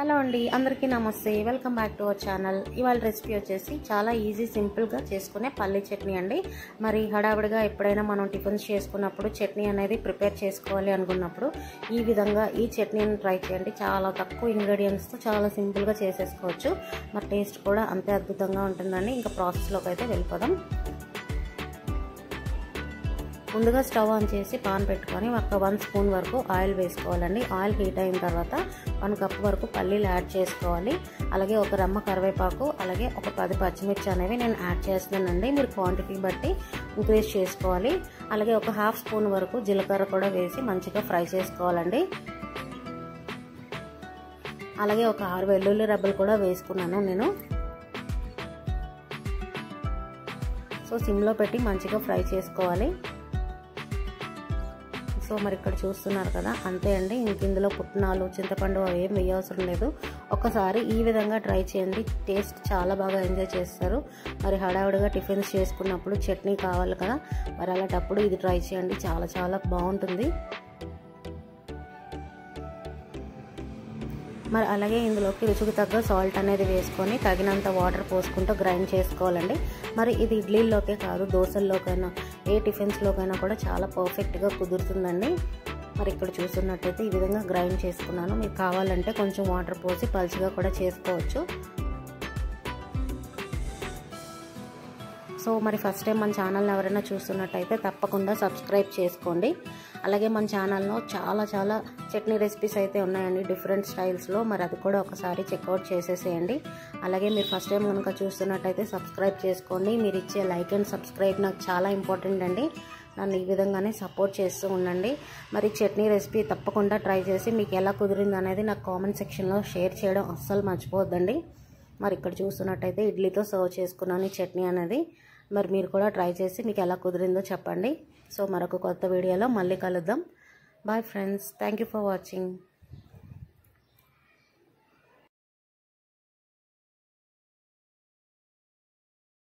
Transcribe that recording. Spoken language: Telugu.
హలో అండి, అందరికీ నమస్తే. Welcome back to our channel. ఇవాళ రెసిపీ వచ్చేసి చాలా ఈజీ సింపుల్గా చేసుకునే పల్లీ చట్నీ అండి. మరి హడావిడిగా ఎప్పుడైనా మనం టిఫిన్స్ చేసుకున్నప్పుడు చట్నీ అనేది ప్రిపేర్ చేసుకోవాలి అనుకున్నప్పుడు ఈ విధంగా ఈ చట్నీని ట్రై చేయండి. చాలా తక్కువ ఇంగ్రీడియంట్స్తో చాలా సింపుల్గా చేసేసుకోవచ్చు. మరి టేస్ట్ కూడా అంతే అద్భుతంగా ఉంటుందండి. ఇంకా ప్రాసెస్లోకి అయితే వెళ్ళిపోదాం. ముందుగా స్టవ్ ఆన్ చేసి పాన్ పెట్టుకొని ఒక 1 స్పూన్ వరకు ఆయిల్ వేసుకోవాలండి. ఆయిల్ హీట్ అయిన తర్వాత 1 కప్ వరకు పల్లీలు యాడ్ చేసుకోవాలి. అలాగే ఒక రెమ్మ కరివేపాకు, అలాగే ఒక 10 పచ్చిమిర్చి అనేవి నేను యాడ్ చేస్తున్నానండి. మీరు క్వాంటిటీ బట్టి ఇంక్రీజ్ చేసుకోవాలి. అలాగే ఒక 1/2 స్పూన్ వరకు జీలకర్ర కూడా వేసి మంచిగా ఫ్రై చేసుకోవాలండి. అలాగే ఒక 6 వెల్లుల్లి రెబ్బలు కూడా వేసుకున్నాను నేను. సో సిమ్లో పెట్టి మంచిగా ఫ్రై చేసుకోవాలి. సో మరి ఇక్కడ చూస్తున్నారు కదా, అంతే అండి. ఇంక ఇందులో పుట్నాలు, చింతపండు అవి ఏం వేయవసరం లేదు. ఒకసారి ఈ విధంగా ట్రై చేయండి. టేస్ట్ చాలా బాగా ఎంజాయ్ చేస్తారు. మరి హడావుడిగా టిఫిన్స్ చేసుకున్నప్పుడు చట్నీ కావాలి కదా, మరి అలాంటప్పుడు ఇది ట్రై చేయండి. చాలా చాలా బాగుంటుంది. మరి అలాగే ఇందులోకి రుచికి తగ్గ సాల్ట్ అనేది వేసుకొని తగినంత వాటర్ పోసుకుంటూ గ్రైండ్ చేసుకోవాలండి. మరి ఇది ఇడ్లీల్లోకే కాదు, దోశల్లోకైనా ఏ టిఫిన్స్లోకైనా కూడా చాలా పర్ఫెక్ట్గా కుదురుతుందండి. మరి ఇక్కడ చూస్తున్నట్టయితే ఈ విధంగా గ్రైండ్ చేసుకున్నాను. మీకు కావాలంటే కొంచెం వాటర్ పోసి పలుచగా కూడా చేసుకోవచ్చు. సో మరి ఫస్ట్ టైం మన ఛానల్ని ఎవరైనా చూస్తున్నట్టయితే తప్పకుండా సబ్స్క్రైబ్ చేసుకోండి. అలాగే మన ఛానల్లో చాలా చట్నీ రెసిపీస్ అయితే ఉన్నాయండి డిఫరెంట్ స్టైల్స్లో. మరి అది కూడా ఒకసారి చెక్అవుట్ చేసేసేయండి. అలాగే మీరు ఫస్ట్ టైం కనుక చూస్తున్నట్టయితే సబ్స్క్రైబ్ చేసుకోండి. మీరు ఇచ్చే లైక్ అండ్ సబ్స్క్రైబ్ నాకు చాలా ఇంపార్టెంట్ అండి. నన్ను ఈ విధంగానే సపోర్ట్ చేస్తూ ఉండండి. మరి చట్నీ రెసిపీ తప్పకుండా ట్రై చేసి మీకు ఎలా కుదిరింది అనేది నాకు కామెంట్ సెక్షన్లో షేర్ చేయడం అస్సలు మర్చిపోవద్దండి. మరి ఇక్కడ చూస్తున్నట్టయితే ఇడ్లీతో సర్వ్ చేసుకున్నాను ఈ చట్నీ అనేది. మరి మీరు కూడా ట్రై చేసి మీకు ఎలా కుదిరిందో చెప్పండి. సో మరొక కొత్త వీడియోలో మళ్ళీ కలుద్దాం. Bye friends, thank you for watching.